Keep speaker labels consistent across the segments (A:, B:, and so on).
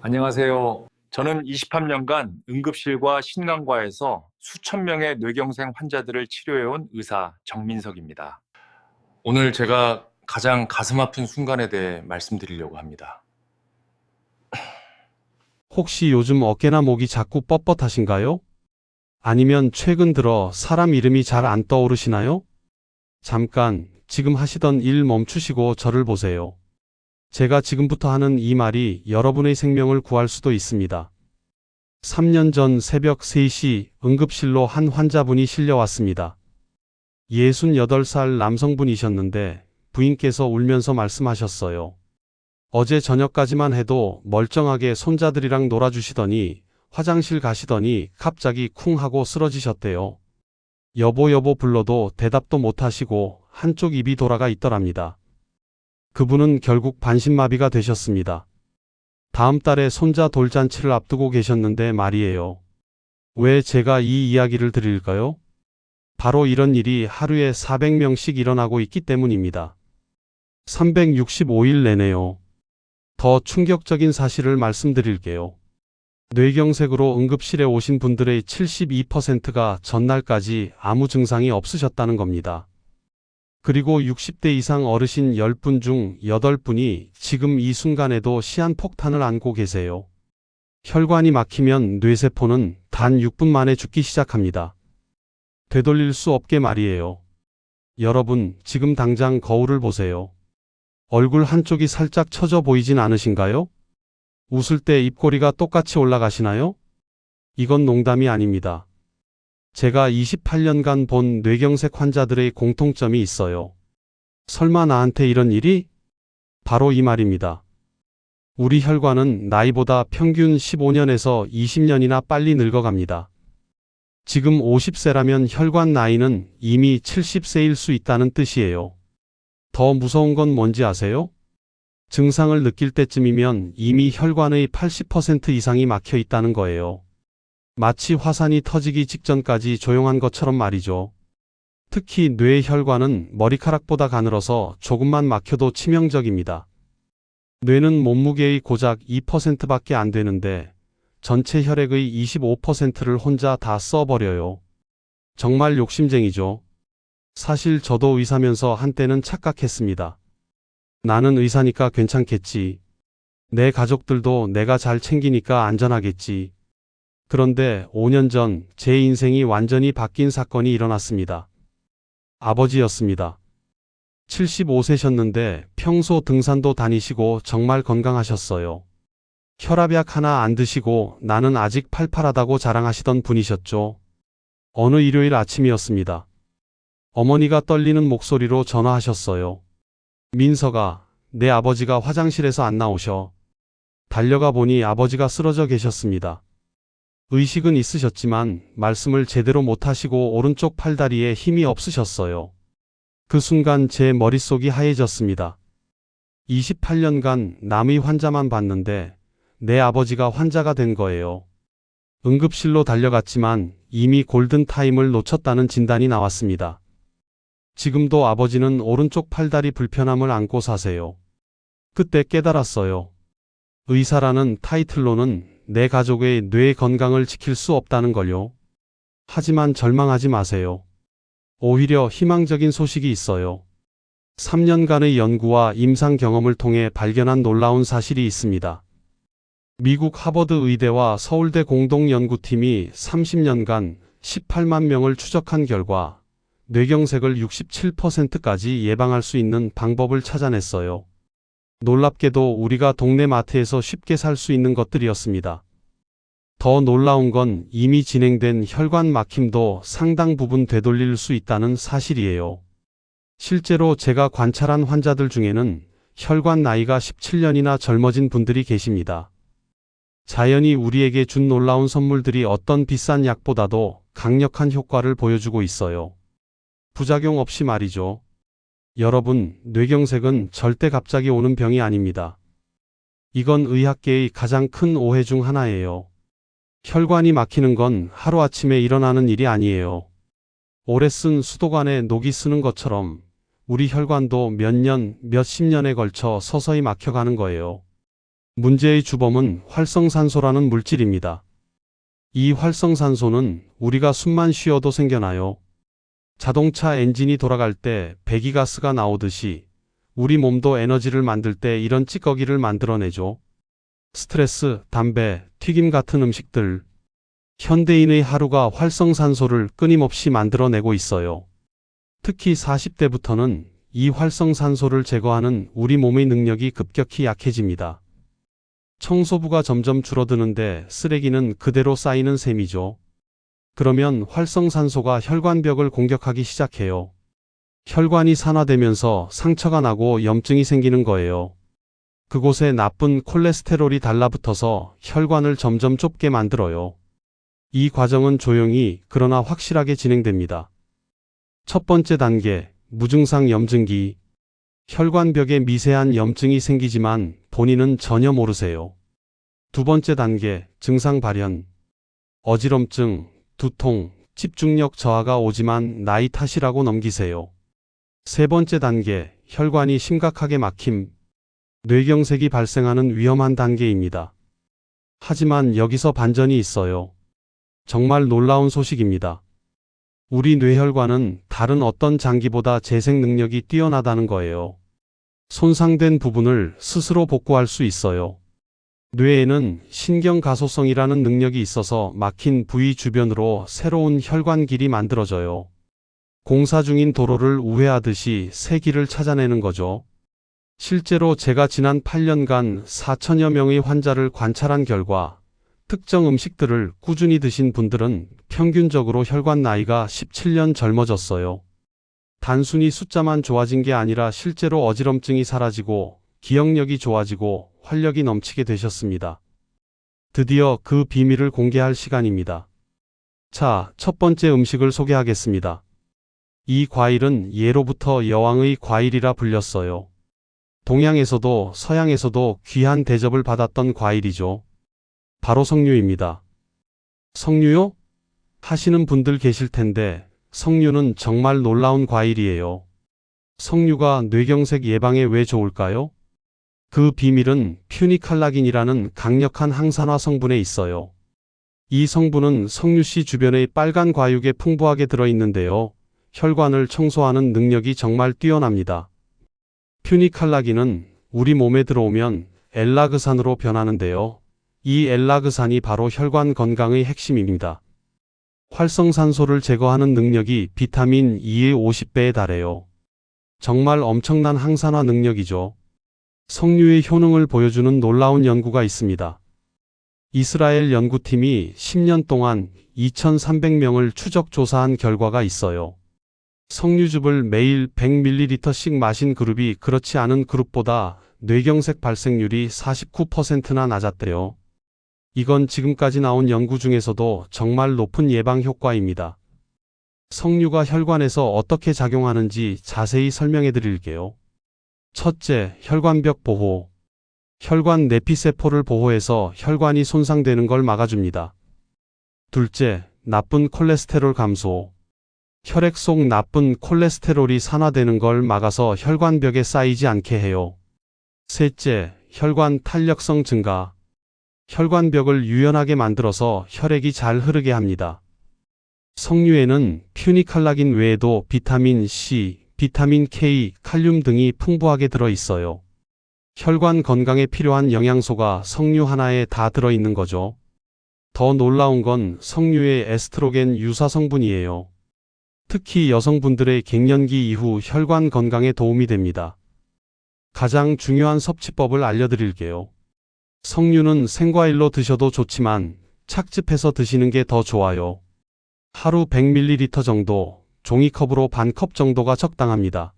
A: 안녕하세요. 저는 23년간 응급실과 신강과에서 수천 명의 뇌경색 환자들을 치료해온 의사 정민석입니다. 오늘 제가 가장 가슴 아픈 순간에 대해 말씀드리려고 합니다.
B: 혹시 요즘 어깨나 목이 자꾸 뻣뻣하신가요? 아니면 최근 들어 사람 이름이 잘 안 떠오르시나요? 잠깐, 지금 하시던 일 멈추시고 저를 보세요. 제가 지금부터 하는 이 말이 여러분의 생명을 구할 수도 있습니다. 3년 전 새벽 3시 응급실로 한 환자분이 실려왔습니다. 68살 남성분이셨는데 부인께서 울면서 말씀하셨어요. 어제 저녁까지만 해도 멀쩡하게 손자들이랑 놀아주시더니 화장실 가시더니 갑자기 쿵 하고 쓰러지셨대요. 여보 여보 불러도 대답도 못하시고 한쪽 입이 돌아가 있더랍니다. 그분은 결국 반신마비가 되셨습니다. 다음 달에 손자 돌잔치를 앞두고 계셨는데 말이에요. 왜 제가 이 이야기를 드릴까요? 바로 이런 일이 하루에 400명씩 일어나고 있기 때문입니다. 365일 내내요. 더 충격적인 사실을 말씀드릴게요. 뇌경색으로 응급실에 오신 분들의 72%가 전날까지 아무 증상이 없으셨다는 겁니다. 그리고 60대 이상 어르신 10분 중 8분이 지금 이 순간에도 시한폭탄을 안고 계세요. 혈관이 막히면 뇌세포는 단 6분 만에 죽기 시작합니다. 되돌릴 수 없게 말이에요. 여러분, 지금 당장 거울을 보세요. 얼굴 한쪽이 살짝 처져 보이진 않으신가요? 웃을 때 입꼬리가 똑같이 올라가시나요? 이건 농담이 아닙니다. 제가 28년간 본 뇌경색 환자들의 공통점이 있어요. 설마 나한테 이런 일이? 바로 이 말입니다. 우리 혈관은 나이보다 평균 15년에서 20년이나 빨리 늙어갑니다. 지금 50세라면 혈관 나이는 이미 70세일 수 있다는 뜻이에요. 더 무서운 건 뭔지 아세요? 증상을 느낄 때쯤이면 이미 혈관의 80% 이상이 막혀 있다는 거예요. 마치 화산이 터지기 직전까지 조용한 것처럼 말이죠. 특히 뇌혈관은 머리카락보다 가늘어서 조금만 막혀도 치명적입니다. 뇌는 몸무게의 고작 2%밖에 안 되는데 전체 혈액의 25%를 혼자 다 써버려요. 정말 욕심쟁이죠. 사실 저도 의사면서 한때는 착각했습니다. 나는 의사니까 괜찮겠지. 내 가족들도 내가 잘 챙기니까 안전하겠지. 그런데 5년 전 제 인생이 완전히 바뀐 사건이 일어났습니다. 아버지였습니다. 75세셨는데 평소 등산도 다니시고 정말 건강하셨어요. 혈압약 하나 안 드시고 나는 아직 팔팔하다고 자랑하시던 분이셨죠. 어느 일요일 아침이었습니다. 어머니가 떨리는 목소리로 전화하셨어요. 민석아, 내 아버지가 화장실에서 안 나오셔. 달려가 보니 아버지가 쓰러져 계셨습니다. 의식은 있으셨지만 말씀을 제대로 못하시고 오른쪽 팔다리에 힘이 없으셨어요. 그 순간 제 머릿속이 하얘졌습니다. 28년간 남의 환자만 봤는데 내 아버지가 환자가 된 거예요. 응급실로 달려갔지만 이미 골든타임을 놓쳤다는 진단이 나왔습니다. 지금도 아버지는 오른쪽 팔다리 불편함을 안고 사세요. 그때 깨달았어요. 의사라는 타이틀로는 내 가족의 뇌 건강을 지킬 수 없다는 걸요. 하지만 절망하지 마세요. 오히려 희망적인 소식이 있어요. 3년간의 연구와 임상 경험을 통해 발견한 놀라운 사실이 있습니다. 미국 하버드 의대와 서울대 공동연구팀이 30년간 18만 명을 추적한 결과 뇌경색을 67%까지 예방할 수 있는 방법을 찾아냈어요. 놀랍게도 우리가 동네 마트에서 쉽게 살 수 있는 것들이었습니다. 더 놀라운 건 이미 진행된 혈관 막힘도 상당 부분 되돌릴 수 있다는 사실이에요. 실제로 제가 관찰한 환자들 중에는 혈관 나이가 17년이나 젊어진 분들이 계십니다. 자연이 우리에게 준 놀라운 선물들이 어떤 비싼 약보다도 강력한 효과를 보여주고 있어요. 부작용 없이 말이죠. 여러분, 뇌경색은 절대 갑자기 오는 병이 아닙니다. 이건 의학계의 가장 큰 오해 중 하나예요. 혈관이 막히는 건 하루아침에 일어나는 일이 아니에요. 오래 쓴 수도관에 녹이 쓰는 것처럼 우리 혈관도 몇 년, 몇십 년에 걸쳐 서서히 막혀가는 거예요. 문제의 주범은 활성산소라는 물질입니다. 이 활성산소는 우리가 숨만 쉬어도 생겨나요. 자동차 엔진이 돌아갈 때 배기가스가 나오듯이 우리 몸도 에너지를 만들 때 이런 찌꺼기를 만들어내죠. 스트레스, 담배, 튀김 같은 음식들. 현대인의 하루가 활성산소를 끊임없이 만들어내고 있어요. 특히 40대부터는 이 활성산소를 제거하는 우리 몸의 능력이 급격히 약해집니다. 청소부가 점점 줄어드는데 쓰레기는 그대로 쌓이는 셈이죠. 그러면 활성산소가 혈관벽을 공격하기 시작해요. 혈관이 산화되면서 상처가 나고 염증이 생기는 거예요. 그곳에 나쁜 콜레스테롤이 달라붙어서 혈관을 점점 좁게 만들어요. 이 과정은 조용히 그러나 확실하게 진행됩니다. 첫 번째 단계, 무증상 염증기. 혈관벽에 미세한 염증이 생기지만 본인은 전혀 모르세요. 두 번째 단계, 증상 발현. 어지럼증, 두통, 집중력 저하가 오지만 나이 탓이라고 넘기세요. 세 번째 단계, 혈관이 심각하게 막힘. 뇌경색이 발생하는 위험한 단계입니다. 하지만 여기서 반전이 있어요. 정말 놀라운 소식입니다. 우리 뇌혈관은 다른 어떤 장기보다 재생 능력이 뛰어나다는 거예요. 손상된 부분을 스스로 복구할 수 있어요. 뇌에는 신경가소성이라는 능력이 있어서 막힌 부위 주변으로 새로운 혈관길이 만들어져요. 공사 중인 도로를 우회하듯이 새 길을 찾아내는 거죠. 실제로 제가 지난 8년간 4천여 명의 환자를 관찰한 결과 특정 음식들을 꾸준히 드신 분들은 평균적으로 혈관 나이가 17년 젊어졌어요. 단순히 숫자만 좋아진 게 아니라 실제로 어지럼증이 사라지고 기억력이 좋아지고 활력이 넘치게 되셨습니다. 드디어 그 비밀을 공개할 시간입니다. 자, 첫 번째 음식을 소개하겠습니다. 이 과일은 예로부터 여왕의 과일이라 불렸어요. 동양에서도 서양에서도 귀한 대접을 받았던 과일이죠. 바로 석류입니다. 석류요? 하시는 분들 계실 텐데 석류는 정말 놀라운 과일이에요. 석류가 뇌경색 예방에 왜 좋을까요? 그 비밀은 퓨니칼라긴이라는 강력한 항산화 성분에 있어요. 이 성분은 석류씨 주변의 빨간 과육에 풍부하게 들어있는데요. 혈관을 청소하는 능력이 정말 뛰어납니다. 퓨니칼라긴은 우리 몸에 들어오면 엘라그산으로 변하는데요. 이 엘라그산이 바로 혈관 건강의 핵심입니다. 활성산소를 제거하는 능력이 비타민 E의 50배에 달해요. 정말 엄청난 항산화 능력이죠. 석류의 효능을 보여주는 놀라운 연구가 있습니다. 이스라엘 연구팀이 10년 동안 2,300명을 추적 조사한 결과가 있어요. 석류즙을 매일 100ml씩 마신 그룹이 그렇지 않은 그룹보다 뇌경색 발생률이 49%나 낮았대요. 이건 지금까지 나온 연구 중에서도 정말 높은 예방 효과입니다. 석류가 혈관에서 어떻게 작용하는지 자세히 설명해 드릴게요. 첫째, 혈관벽 보호. 혈관 내피세포를 보호해서 혈관이 손상되는 걸 막아줍니다. 둘째, 나쁜 콜레스테롤 감소. 혈액 속 나쁜 콜레스테롤이 산화되는 걸 막아서 혈관벽에 쌓이지 않게 해요. 셋째, 혈관 탄력성 증가. 혈관벽을 유연하게 만들어서 혈액이 잘 흐르게 합니다. 석류에는 퓨니칼라긴 외에도 비타민 C, 비타민 K, 칼륨 등이 풍부하게 들어있어요. 혈관 건강에 필요한 영양소가 석류 하나에 다 들어있는 거죠. 더 놀라운 건 석류의 에스트로겐 유사 성분이에요. 특히 여성분들의 갱년기 이후 혈관 건강에 도움이 됩니다. 가장 중요한 섭취법을 알려드릴게요. 석류는 생과일로 드셔도 좋지만 착즙해서 드시는 게 더 좋아요. 하루 100ml 정도, 종이컵으로 반컵 정도가 적당합니다.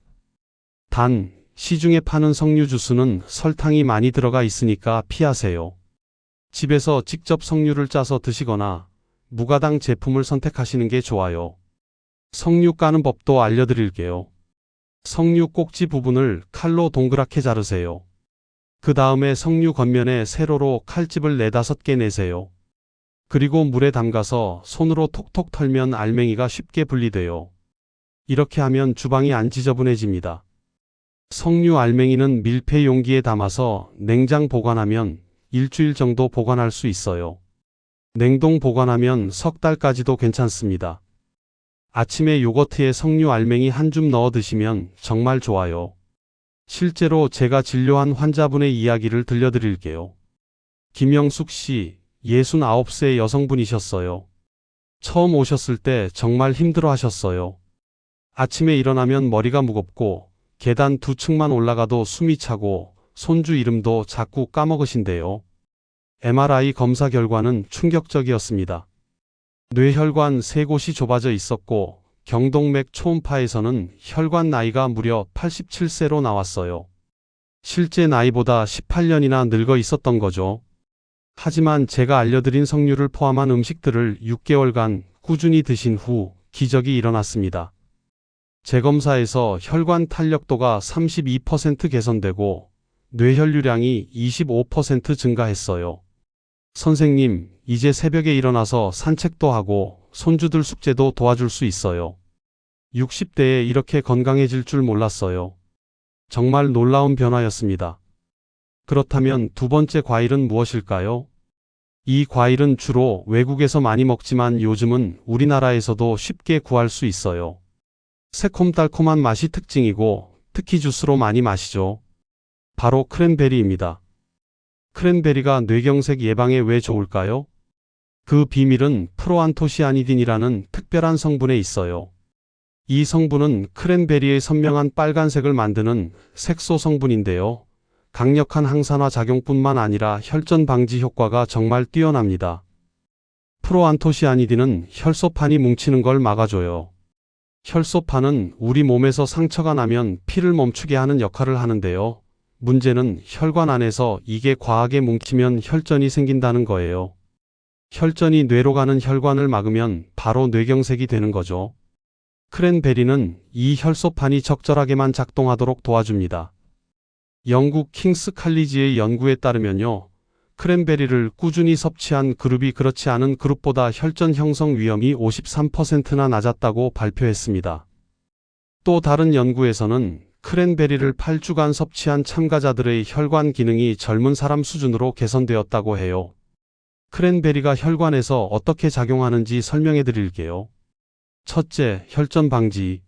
B: 단, 시중에 파는 석류 주스는 설탕이 많이 들어가 있으니까 피하세요. 집에서 직접 석류를 짜서 드시거나 무가당 제품을 선택하시는 게 좋아요. 석류 까는 법도 알려드릴게요. 석류 꼭지 부분을 칼로 동그랗게 자르세요. 그 다음에 석류 겉면에 세로로 칼집을 4-5개 내세요. 그리고 물에 담가서 손으로 톡톡 털면 알맹이가 쉽게 분리돼요. 이렇게 하면 주방이 안 지저분해집니다. 석류 알맹이는 밀폐 용기에 담아서 냉장 보관하면 일주일 정도 보관할 수 있어요. 냉동 보관하면 석 달까지도 괜찮습니다. 아침에 요거트에 석류 알맹이 한 줌 넣어 드시면 정말 좋아요. 실제로 제가 진료한 환자분의 이야기를 들려드릴게요. 김영숙 씨, 69세 여성분이셨어요. 처음 오셨을 때 정말 힘들어 하셨어요. 아침에 일어나면 머리가 무겁고 계단 2층만 올라가도 숨이 차고 손주 이름도 자꾸 까먹으신대요. MRI 검사 결과는 충격적이었습니다. 뇌혈관 3곳이 좁아져 있었고 경동맥 초음파에서는 혈관 나이가 무려 87세로 나왔어요. 실제 나이보다 18년이나 늙어 있었던 거죠. 하지만 제가 알려드린 석류를 포함한 음식들을 6개월간 꾸준히 드신 후 기적이 일어났습니다. 재검사에서 혈관 탄력도가 32% 개선되고 뇌혈류량이 25% 증가했어요. 선생님, 이제 새벽에 일어나서 산책도 하고 손주들 숙제도 도와줄 수 있어요. 60대에 이렇게 건강해질 줄 몰랐어요. 정말 놀라운 변화였습니다. 그렇다면 두 번째 과일은 무엇일까요? 이 과일은 주로 외국에서 많이 먹지만 요즘은 우리나라에서도 쉽게 구할 수 있어요. 새콤달콤한 맛이 특징이고 특히 주스로 많이 마시죠. 바로 크랜베리입니다. 크랜베리가 뇌경색 예방에 왜 좋을까요? 그 비밀은 프로안토시아니딘이라는 특별한 성분에 있어요. 이 성분은 크랜베리의 선명한 빨간색을 만드는 색소 성분인데요. 강력한 항산화 작용뿐만 아니라 혈전 방지 효과가 정말 뛰어납니다. 프로안토시아니딘은 혈소판이 뭉치는 걸 막아줘요. 혈소판은 우리 몸에서 상처가 나면 피를 멈추게 하는 역할을 하는데요. 문제는 혈관 안에서 이게 과하게 뭉치면 혈전이 생긴다는 거예요. 혈전이 뇌로 가는 혈관을 막으면 바로 뇌경색이 되는 거죠. 크랜베리는 이 혈소판이 적절하게만 작동하도록 도와줍니다. 영국 킹스 칼리지의 연구에 따르면요. 크랜베리를 꾸준히 섭취한 그룹이 그렇지 않은 그룹보다 혈전 형성 위험이 53%나 낮았다고 발표했습니다. 또 다른 연구에서는 크랜베리를 8주간 섭취한 참가자들의 혈관 기능이 젊은 사람 수준으로 개선되었다고 해요. 크랜베리가 혈관에서 어떻게 작용하는지 설명해 드릴게요. 첫째, 혈전 방지.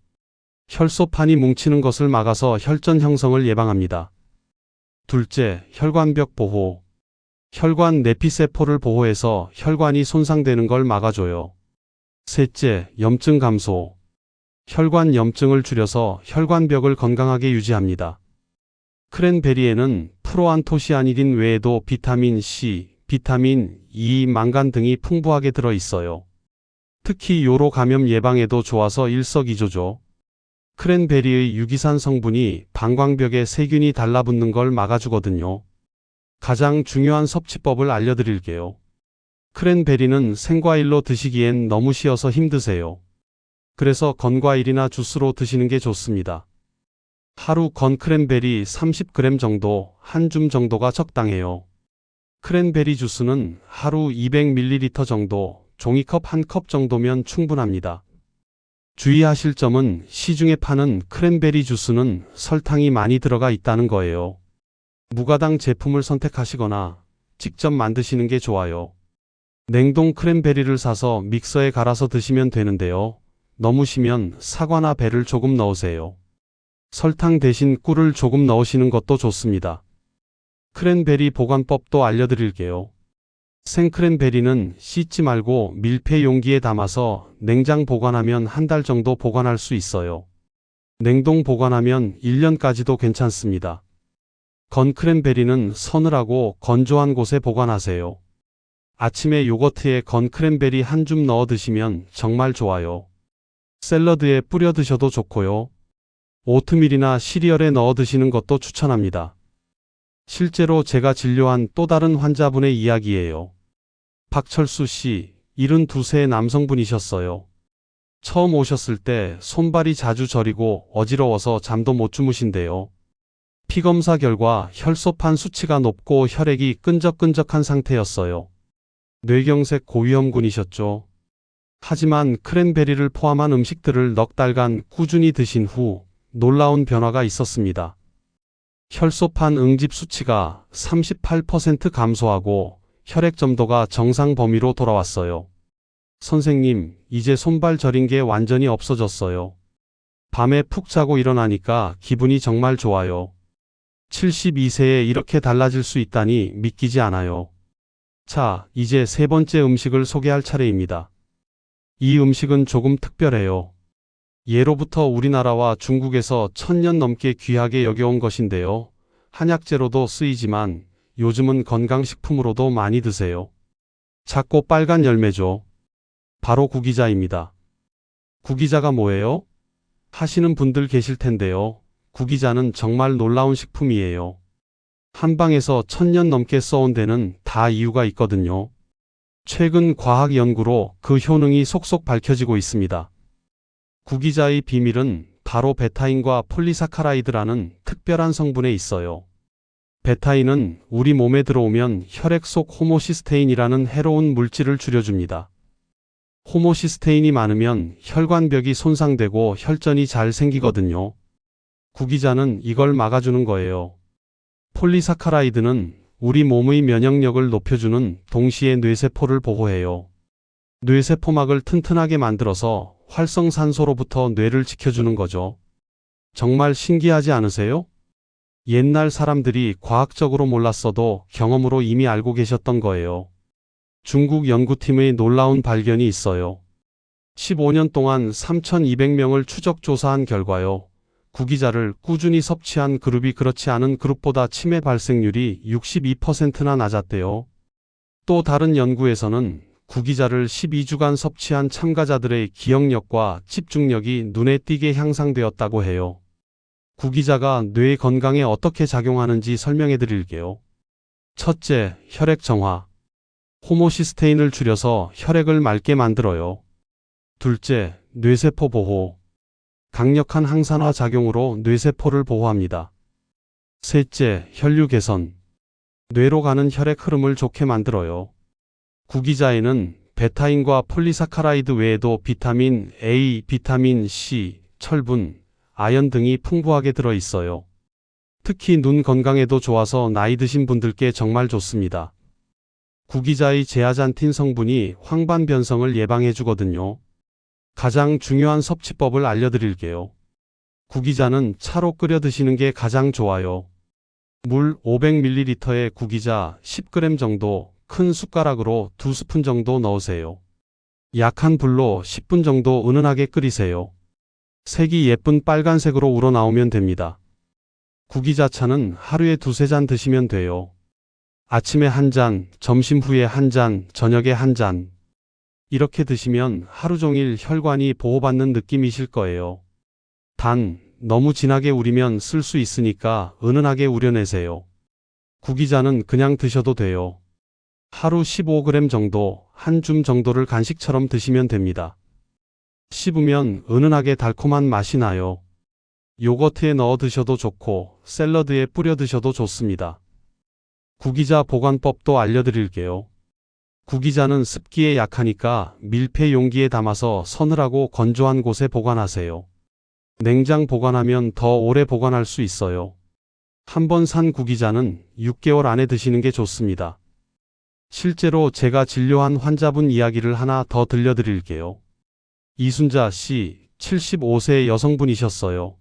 B: 혈소판이 뭉치는 것을 막아서 혈전 형성을 예방합니다. 둘째, 혈관벽 보호. 혈관 내피세포를 보호해서 혈관이 손상되는 걸 막아줘요. 셋째, 염증 감소. 혈관 염증을 줄여서 혈관벽을 건강하게 유지합니다. 크랜베리에는 프로안토시아니딘 외에도 비타민 C, 비타민 E, 망간 등이 풍부하게 들어 있어요. 특히 요로 감염 예방에도 좋아서 일석이조죠. 크랜베리의 유기산 성분이 방광벽에 세균이 달라붙는 걸 막아주거든요. 가장 중요한 섭취법을 알려드릴게요. 크랜베리는 생과일로 드시기엔 너무 쉬어서 힘드세요. 그래서 건과일이나 주스로 드시는 게 좋습니다. 하루 건 크랜베리 30g 정도, 한 줌 정도가 적당해요. 크랜베리 주스는 하루 200ml 정도, 종이컵 한 컵 정도면 충분합니다. 주의하실 점은 시중에 파는 크랜베리 주스는 설탕이 많이 들어가 있다는 거예요. 무가당 제품을 선택하시거나 직접 만드시는 게 좋아요. 냉동 크랜베리를 사서 믹서에 갈아서 드시면 되는데요. 너무 시면 사과나 배를 조금 넣으세요. 설탕 대신 꿀을 조금 넣으시는 것도 좋습니다. 크랜베리 보관법도 알려드릴게요. 생크랜베리는 씻지 말고 밀폐 용기에 담아서 냉장 보관하면 한 달 정도 보관할 수 있어요. 냉동 보관하면 1년까지도 괜찮습니다. 건 크랜베리는 서늘하고 건조한 곳에 보관하세요. 아침에 요거트에 건 크랜베리 한 줌 넣어 드시면 정말 좋아요. 샐러드에 뿌려 드셔도 좋고요. 오트밀이나 시리얼에 넣어 드시는 것도 추천합니다. 실제로 제가 진료한 또 다른 환자분의 이야기예요. 박철수 씨, 72세 남성분이셨어요. 처음 오셨을 때 손발이 자주 저리고 어지러워서 잠도 못 주무신대요. 피검사 결과 혈소판 수치가 높고 혈액이 끈적끈적한 상태였어요. 뇌경색 고위험군이셨죠. 하지만 크랜베리를 포함한 음식들을 넉 달간 꾸준히 드신 후 놀라운 변화가 있었습니다. 혈소판 응집 수치가 38% 감소하고 혈액 점도가 정상 범위로 돌아왔어요. 선생님, 이제 손발 저린 게 완전히 없어졌어요. 밤에 푹 자고 일어나니까 기분이 정말 좋아요. 72세에 이렇게 달라질 수 있다니 믿기지 않아요. 자, 이제 세 번째 음식을 소개할 차례입니다. 이 음식은 조금 특별해요. 예로부터 우리나라와 중국에서 1000년 넘게 귀하게 여겨온 것인데요. 한약재로도 쓰이지만 요즘은 건강식품으로도 많이 드세요. 작고 빨간 열매죠. 바로 구기자입니다. 구기자가 뭐예요? 하시는 분들 계실 텐데요. 구기자는 정말 놀라운 식품이에요. 한방에서 1000년 넘게 써온 데는 다 이유가 있거든요. 최근 과학 연구로 그 효능이 속속 밝혀지고 있습니다. 구기자의 비밀은 바로 베타인과 폴리사카라이드라는 특별한 성분에 있어요. 베타인은 우리 몸에 들어오면 혈액 속 호모시스테인이라는 해로운 물질을 줄여줍니다. 호모시스테인이 많으면 혈관벽이 손상되고 혈전이 잘 생기거든요. 구기자는 이걸 막아주는 거예요. 폴리사카라이드는 우리 몸의 면역력을 높여주는 동시에 뇌세포를 보호해요. 뇌세포막을 튼튼하게 만들어서 활성산소로부터 뇌를 지켜주는 거죠. 정말 신기하지 않으세요? 옛날 사람들이 과학적으로 몰랐어도 경험으로 이미 알고 계셨던 거예요. 중국 연구팀의 놀라운 발견이 있어요. 15년 동안 3,200명을 추적 조사한 결과요. 구기자를 꾸준히 섭취한 그룹이 그렇지 않은 그룹보다 치매 발생률이 62%나 낮았대요. 또 다른 연구에서는 구기자를 12주간 섭취한 참가자들의 기억력과 집중력이 눈에 띄게 향상되었다고 해요. 구기자가 뇌 건강에 어떻게 작용하는지 설명해 드릴게요. 첫째, 혈액 정화. 호모시스테인을 줄여서 혈액을 맑게 만들어요. 둘째, 뇌세포 보호. 강력한 항산화 작용으로 뇌세포를 보호합니다. 셋째, 혈류 개선. 뇌로 가는 혈액 흐름을 좋게 만들어요. 구기자에는 베타인과 폴리사카라이드 외에도 비타민 A, 비타민 C, 철분, 아연 등이 풍부하게 들어 있어요. 특히 눈 건강에도 좋아서 나이 드신 분들께 정말 좋습니다. 구기자의 제아잔틴 성분이 황반 변성을 예방해 주거든요. 가장 중요한 섭취법을 알려드릴게요. 구기자는 차로 끓여 드시는 게 가장 좋아요. 물 500ml에 구기자 10g 정도 큰 숟가락으로 2스푼 정도 넣으세요. 약한 불로 10분 정도 은은하게 끓이세요. 색이 예쁜 빨간색으로 우러나오면 됩니다. 구기자차는 하루에 2~3잔 드시면 돼요. 아침에 1잔, 점심 후에 1잔, 저녁에 1잔. 이렇게 드시면 하루 종일 혈관이 보호받는 느낌이실 거예요. 단, 너무 진하게 우리면 쓸 수 있으니까 은은하게 우려내세요. 구기자는 그냥 드셔도 돼요. 하루 15g 정도, 한 줌 정도를 간식처럼 드시면 됩니다. 씹으면 은은하게 달콤한 맛이 나요. 요거트에 넣어 드셔도 좋고 샐러드에 뿌려 드셔도 좋습니다. 구기자 보관법도 알려드릴게요. 구기자는 습기에 약하니까 밀폐 용기에 담아서 서늘하고 건조한 곳에 보관하세요. 냉장 보관하면 더 오래 보관할 수 있어요. 한번 산 구기자는 6개월 안에 드시는 게 좋습니다. 실제로 제가 진료한 환자분 이야기를 하나 더 들려드릴게요. 이순자 씨, 75세 여성분이셨어요.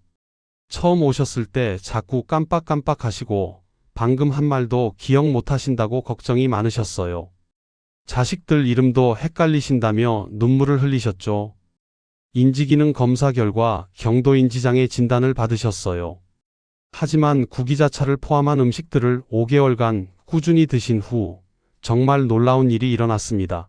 B: 처음 오셨을 때 자꾸 깜빡깜빡 하시고 방금 한 말도 기억 못 하신다고 걱정이 많으셨어요. 자식들 이름도 헷갈리신다며 눈물을 흘리셨죠. 인지기능 검사 결과 경도인지장애 진단을 받으셨어요. 하지만 구기자차를 포함한 음식들을 5개월간 꾸준히 드신 후 정말 놀라운 일이 일어났습니다.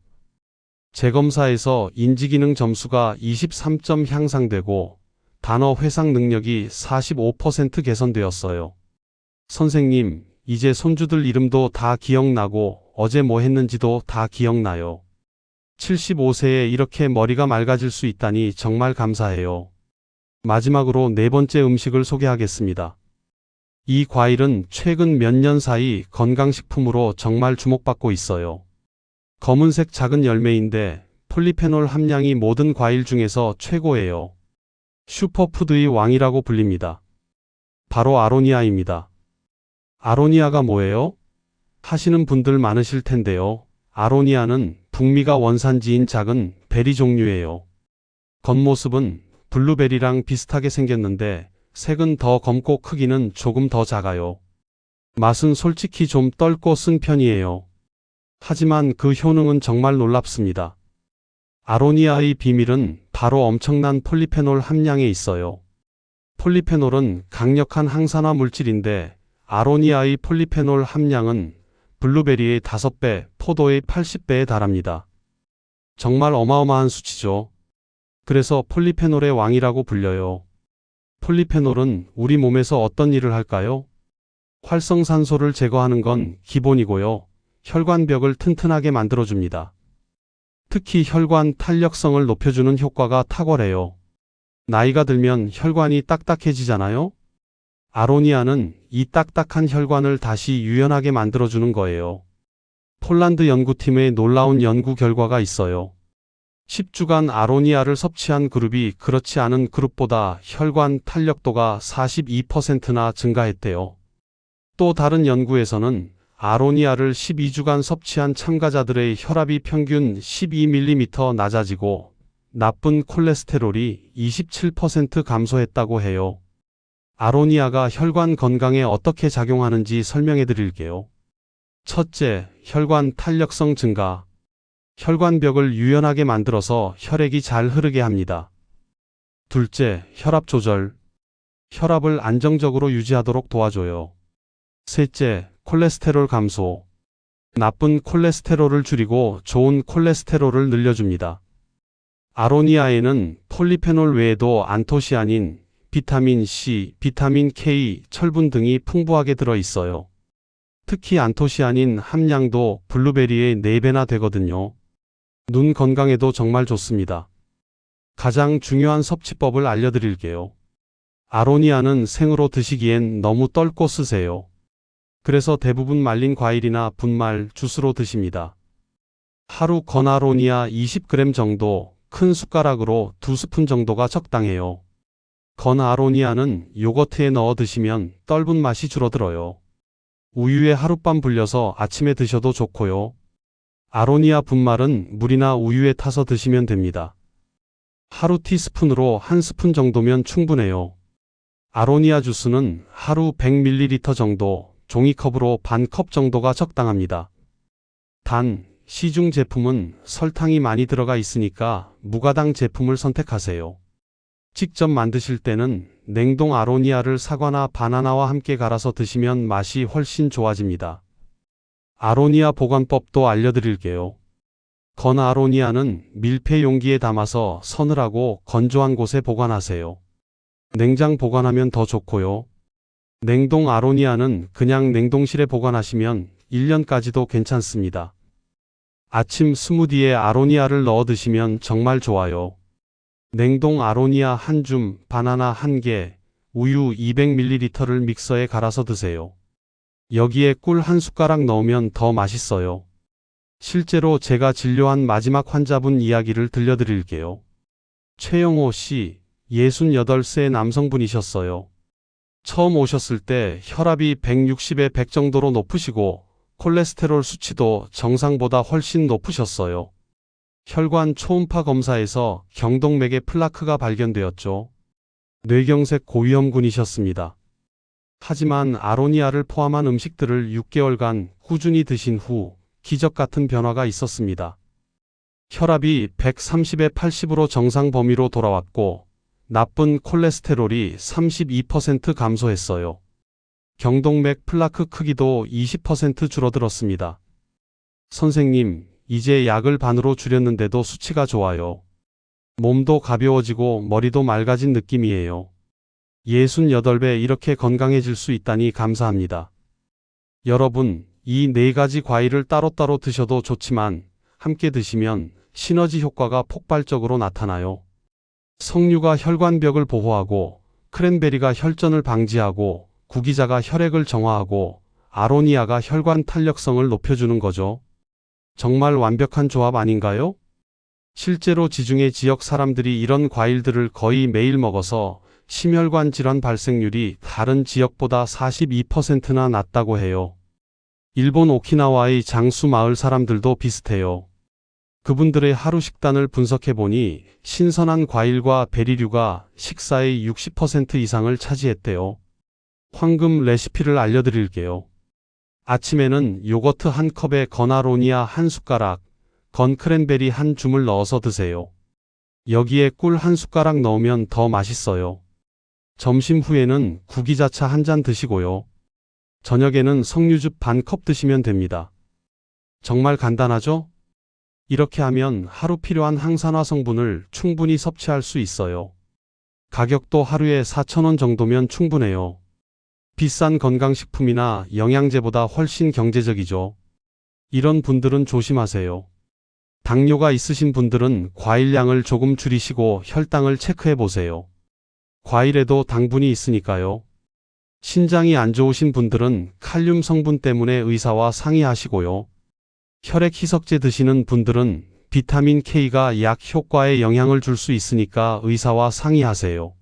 B: 재검사에서 인지기능 점수가 23점 향상되고 단어 회상 능력이 45% 개선되었어요. 선생님, 이제 손주들 이름도 다 기억나고 어제 뭐 했는지도 다 기억나요. 75세에 이렇게 머리가 맑아질 수 있다니 정말 감사해요. 마지막으로 네 번째 음식을 소개하겠습니다. 이 과일은 최근 몇 년 사이 건강식품으로 정말 주목받고 있어요. 검은색 작은 열매인데 폴리페놀 함량이 모든 과일 중에서 최고예요. 슈퍼푸드의 왕이라고 불립니다. 바로 아로니아입니다. 아로니아가 뭐예요? 하시는 분들 많으실 텐데요. 아로니아는 북미가 원산지인 작은 베리 종류예요. 겉모습은 블루베리랑 비슷하게 생겼는데 색은 더 검고 크기는 조금 더 작아요. 맛은 솔직히 좀 떫고 쓴 편이에요. 하지만 그 효능은 정말 놀랍습니다. 아로니아의 비밀은 바로 엄청난 폴리페놀 함량에 있어요. 폴리페놀은 강력한 항산화 물질인데 아로니아의 폴리페놀 함량은 블루베리의 5배, 포도의 80배에 달합니다. 정말 어마어마한 수치죠. 그래서 폴리페놀의 왕이라고 불려요. 폴리페놀은 우리 몸에서 어떤 일을 할까요? 활성산소를 제거하는 건 기본이고요. 혈관벽을 튼튼하게 만들어줍니다. 특히 혈관 탄력성을 높여주는 효과가 탁월해요. 나이가 들면 혈관이 딱딱해지잖아요? 아로니아는 이 딱딱한 혈관을 다시 유연하게 만들어주는 거예요. 폴란드 연구팀의 놀라운 연구 결과가 있어요. 10주간 아로니아를 섭취한 그룹이 그렇지 않은 그룹보다 혈관 탄력도가 42%나 증가했대요. 또 다른 연구에서는 아로니아를 12주간 섭취한 참가자들의 혈압이 평균 12mm 낮아지고 나쁜 콜레스테롤이 27% 감소했다고 해요. 아로니아가 혈관 건강에 어떻게 작용하는지 설명해 드릴게요. 첫째, 혈관 탄력성 증가. 혈관벽을 유연하게 만들어서 혈액이 잘 흐르게 합니다. 둘째, 혈압 조절. 혈압을 안정적으로 유지하도록 도와줘요. 셋째, 콜레스테롤 감소. 나쁜 콜레스테롤을 줄이고 좋은 콜레스테롤을 늘려줍니다. 아로니아에는 폴리페놀 외에도 안토시아닌, 비타민 C, 비타민 K, 철분 등이 풍부하게 들어 있어요. 특히 안토시아닌 함량도 블루베리의 4배나 되거든요. 눈 건강에도 정말 좋습니다. 가장 중요한 섭취법을 알려드릴게요. 아로니아는 생으로 드시기엔 너무 떫고 쓰세요. 그래서 대부분 말린 과일이나 분말, 주스로 드십니다. 하루 건 아로니아 20g 정도, 큰 숟가락으로 2스푼 정도가 적당해요. 건 아로니아는 요거트에 넣어 드시면 떫은 맛이 줄어들어요. 우유에 하룻밤 불려서 아침에 드셔도 좋고요. 아로니아 분말은 물이나 우유에 타서 드시면 됩니다. 하루 티스푼으로 1스푼 정도면 충분해요. 아로니아 주스는 하루 100ml 정도, 종이컵으로 반 컵 정도가 적당합니다. 단, 시중 제품은 설탕이 많이 들어가 있으니까 무가당 제품을 선택하세요. 직접 만드실 때는 냉동 아로니아를 사과나 바나나와 함께 갈아서 드시면 맛이 훨씬 좋아집니다. 아로니아 보관법도 알려드릴게요. 건 아로니아는 밀폐 용기에 담아서 서늘하고 건조한 곳에 보관하세요. 냉장 보관하면 더 좋고요. 냉동 아로니아는 그냥 냉동실에 보관하시면 1년까지도 괜찮습니다. 아침 스무디에 아로니아를 넣어 드시면 정말 좋아요. 냉동 아로니아 한 줌, 바나나 1개, 우유 200ml를 믹서에 갈아서 드세요. 여기에 꿀 한 숟가락 넣으면 더 맛있어요. 실제로 제가 진료한 마지막 환자분 이야기를 들려드릴게요. 최영호 씨, 68세 남성분이셨어요. 처음 오셨을 때 혈압이 160에 100 정도로 높으시고 콜레스테롤 수치도 정상보다 훨씬 높으셨어요. 혈관 초음파 검사에서 경동맥에 플라크가 발견되었죠. 뇌경색 고위험군이셨습니다. 하지만 아로니아를 포함한 음식들을 6개월간 꾸준히 드신 후 기적 같은 변화가 있었습니다. 혈압이 130에 80으로 정상 범위로 돌아왔고 나쁜 콜레스테롤이 32% 감소했어요. 경동맥 플라크 크기도 20% 줄어들었습니다. 선생님, 이제 약을 반으로 줄였는데도 수치가 좋아요. 몸도 가벼워지고 머리도 맑아진 느낌이에요. 68배 이렇게 건강해질 수 있다니 감사합니다. 여러분, 이 4가지 과일을 따로따로 드셔도 좋지만 함께 드시면 시너지 효과가 폭발적으로 나타나요. 석류가 혈관벽을 보호하고 크랜베리가 혈전을 방지하고 구기자가 혈액을 정화하고 아로니아가 혈관 탄력성을 높여주는 거죠. 정말 완벽한 조합 아닌가요? 실제로 지중해 지역 사람들이 이런 과일들을 거의 매일 먹어서 심혈관 질환 발생률이 다른 지역보다 42%나 낮다고 해요. 일본 오키나와의 장수 마을 사람들도 비슷해요. 그분들의 하루 식단을 분석해보니 신선한 과일과 베리류가 식사의 60% 이상을 차지했대요. 황금 레시피를 알려드릴게요. 아침에는 요거트 한 컵에 건아로니아 한 숟가락, 건 크랜베리 한 줌을 넣어서 드세요. 여기에 꿀 한 숟가락 넣으면 더 맛있어요. 점심 후에는 구기자차 한 잔 드시고요. 저녁에는 석류즙 반 컵 드시면 됩니다. 정말 간단하죠? 이렇게 하면 하루 필요한 항산화 성분을 충분히 섭취할 수 있어요. 가격도 하루에 4,000원 정도면 충분해요. 비싼 건강식품이나 영양제보다 훨씬 경제적이죠. 이런 분들은 조심하세요. 당뇨가 있으신 분들은 과일량을 조금 줄이시고 혈당을 체크해 보세요. 과일에도 당분이 있으니까요. 신장이 안 좋으신 분들은 칼륨 성분 때문에 의사와 상의하시고요. 혈액 희석제 드시는 분들은 비타민 K가 약 효과에 영향을 줄 수 있으니까 의사와 상의하세요.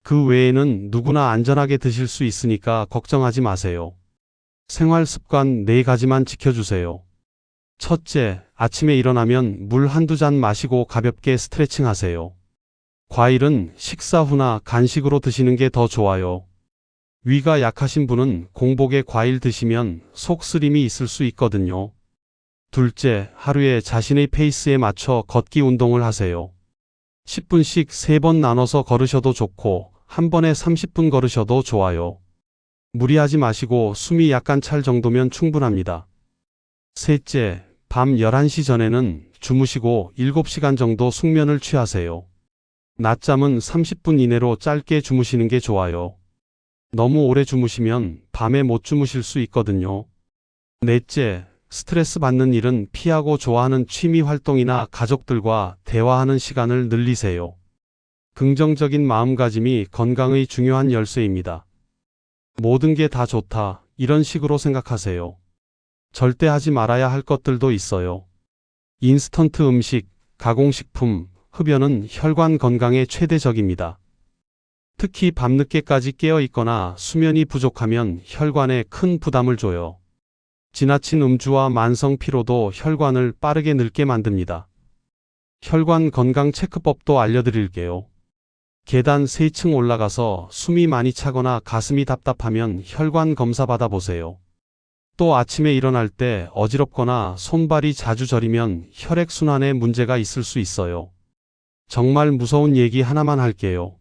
B: 그 외에는 누구나 안전하게 드실 수 있으니까 걱정하지 마세요. 생활 습관 4가지만 지켜주세요. 첫째, 아침에 일어나면 물 한두 잔 마시고 가볍게 스트레칭 하세요. 과일은 식사 후나 간식으로 드시는 게 더 좋아요. 위가 약하신 분은 공복에 과일 드시면 속쓰림이 있을 수 있거든요. 둘째, 하루에 자신의 페이스에 맞춰 걷기 운동을 하세요. 10분씩 3번 나눠서 걸으셔도 좋고 한 번에 30분 걸으셔도 좋아요. 무리하지 마시고 숨이 약간 찰 정도면 충분합니다. 셋째, 밤 11시 전에는 주무시고 7시간 정도 숙면을 취하세요. 낮잠은 30분 이내로 짧게 주무시는 게 좋아요. 너무 오래 주무시면 밤에 못 주무실 수 있거든요. 넷째, 스트레스 받는 일은 피하고 좋아하는 취미 활동이나 가족들과 대화하는 시간을 늘리세요. 긍정적인 마음가짐이 건강의 중요한 열쇠입니다. 모든 게 다 좋다, 이런 식으로 생각하세요. 절대 하지 말아야 할 것들도 있어요. 인스턴트 음식, 가공식품, 흡연은 혈관 건강에 최대적입니다. 특히 밤늦게까지 깨어 있거나 수면이 부족하면 혈관에 큰 부담을 줘요. 지나친 음주와 만성 피로도 혈관을 빠르게 늙게 만듭니다. 혈관 건강 체크법도 알려드릴게요. 계단 3층 올라가서 숨이 많이 차거나 가슴이 답답하면 혈관 검사 받아보세요. 또 아침에 일어날 때 어지럽거나 손발이 자주 저리면 혈액순환에 문제가 있을 수 있어요. 정말 무서운 얘기 하나만 할게요.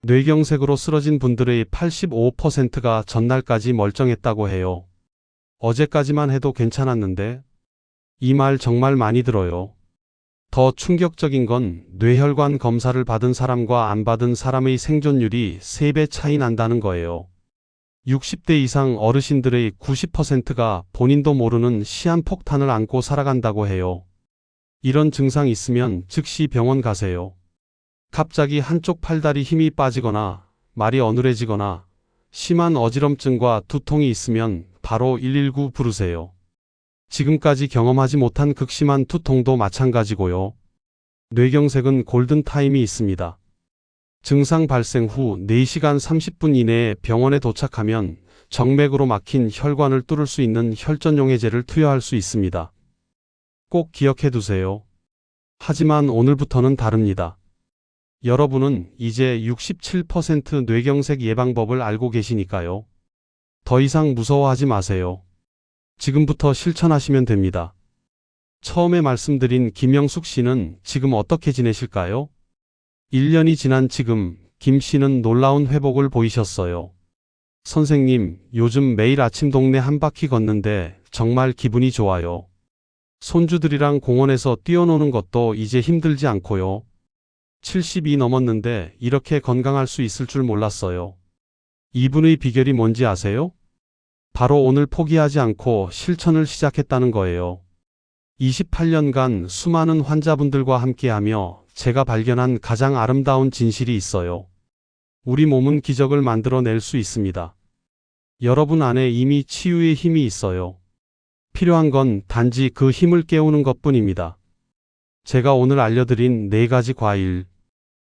B: 뇌경색으로 쓰러진 분들의 85%가 전날까지 멀쩡했다고 해요. 어제까지만 해도 괜찮았는데, 이 말 정말 많이 들어요. 더 충격적인 건 뇌혈관 검사를 받은 사람과 안 받은 사람의 생존율이 3배 차이 난다는 거예요. 60대 이상 어르신들의 90%가 본인도 모르는 시한폭탄을 안고 살아간다고 해요. 이런 증상 있으면 즉시 병원 가세요. 갑자기 한쪽 팔다리 힘이 빠지거나 말이 어눌해지거나 심한 어지럼증과 두통이 있으면 바로 119 부르세요. 지금까지 경험하지 못한 극심한 두통도 마찬가지고요. 뇌경색은 골든타임이 있습니다. 증상 발생 후 4시간 30분 이내에 병원에 도착하면 정맥으로 막힌 혈관을 뚫을 수 있는 혈전용해제를 투여할 수 있습니다. 꼭 기억해 두세요. 하지만 오늘부터는 다릅니다. 여러분은 이제 67% 뇌경색 예방법을 알고 계시니까요. 더 이상 무서워하지 마세요. 지금부터 실천하시면 됩니다. 처음에 말씀드린 김영숙 씨는 지금 어떻게 지내실까요? 1년이 지난 지금 김 씨는 놀라운 회복을 보이셨어요. 선생님, 요즘 매일 아침 동네 한 바퀴 걷는데 정말 기분이 좋아요. 손주들이랑 공원에서 뛰어노는 것도 이제 힘들지 않고요. 70이 넘었는데 이렇게 건강할 수 있을 줄 몰랐어요. 이분의 비결이 뭔지 아세요? 바로 오늘 포기하지 않고 실천을 시작했다는 거예요. 28년간 수많은 환자분들과 함께하며 제가 발견한 가장 아름다운 진실이 있어요. 우리 몸은 기적을 만들어낼 수 있습니다. 여러분 안에 이미 치유의 힘이 있어요. 필요한 건 단지 그 힘을 깨우는 것뿐입니다. 제가 오늘 알려드린 4가지 과일,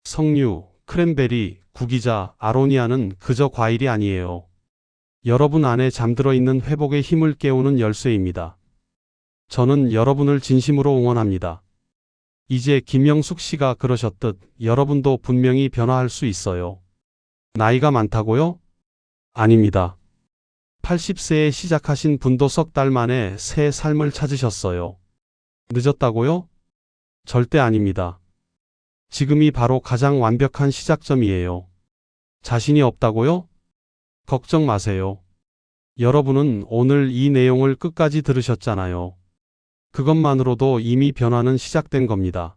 B: 석류, 크랜베리, 구기자, 아로니아는 그저 과일이 아니에요. 여러분 안에 잠들어 있는 회복의 힘을 깨우는 열쇠입니다. 저는 여러분을 진심으로 응원합니다. 이제 김영숙 씨가 그러셨듯 여러분도 분명히 변화할 수 있어요. 나이가 많다고요? 아닙니다. 80세에 시작하신 분도 석 달 만에 새 삶을 찾으셨어요. 늦었다고요? 절대 아닙니다. 지금이 바로 가장 완벽한 시작점이에요. 자신이 없다고요? 걱정 마세요. 여러분은 오늘 이 내용을 끝까지 들으셨잖아요. 그것만으로도 이미 변화는 시작된 겁니다.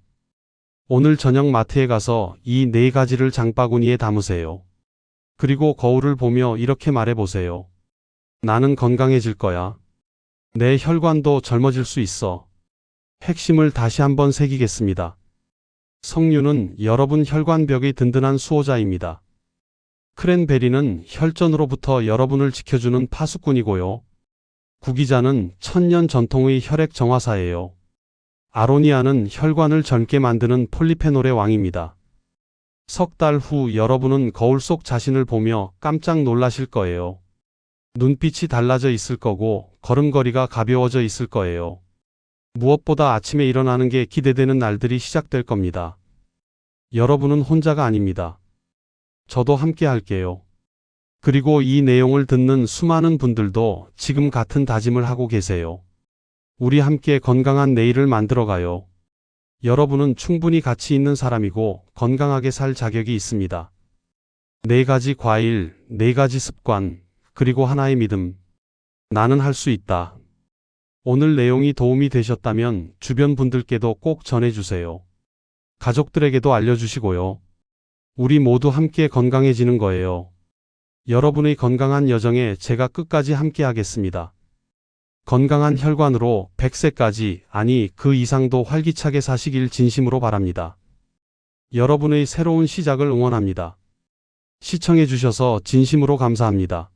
B: 오늘 저녁 마트에 가서 이 4가지를 장바구니에 담으세요. 그리고 거울을 보며 이렇게 말해보세요. 나는 건강해질 거야. 내 혈관도 젊어질 수 있어. 핵심을 다시 한번 새기겠습니다. 석류는 여러분 혈관벽의 든든한 수호자입니다. 크랜베리는 혈전으로부터 여러분을 지켜주는 파수꾼이고요. 구기자는 천년 전통의 혈액 정화사예요. 아로니아는 혈관을 젊게 만드는 폴리페놀의 왕입니다. 석 달 후 여러분은 거울 속 자신을 보며 깜짝 놀라실 거예요. 눈빛이 달라져 있을 거고 걸음걸이가 가벼워져 있을 거예요. 무엇보다 아침에 일어나는 게 기대되는 날들이 시작될 겁니다. 여러분은 혼자가 아닙니다. 저도 함께 할게요. 그리고 이 내용을 듣는 수많은 분들도 지금 같은 다짐을 하고 계세요. 우리 함께 건강한 내일을 만들어가요. 여러분은 충분히 가치 있는 사람이고 건강하게 살 자격이 있습니다. 4가지 과일, 4가지 습관, 그리고 하나의 믿음. 나는 할 수 있다. 오늘 내용이 도움이 되셨다면 주변 분들께도 꼭 전해주세요. 가족들에게도 알려주시고요. 우리 모두 함께 건강해지는 거예요. 여러분의 건강한 여정에 제가 끝까지 함께 하겠습니다. 건강한 혈관으로 100세까지, 아니 그 이상도 활기차게 사시길 진심으로 바랍니다. 여러분의 새로운 시작을 응원합니다. 시청해 주셔서 진심으로 감사합니다.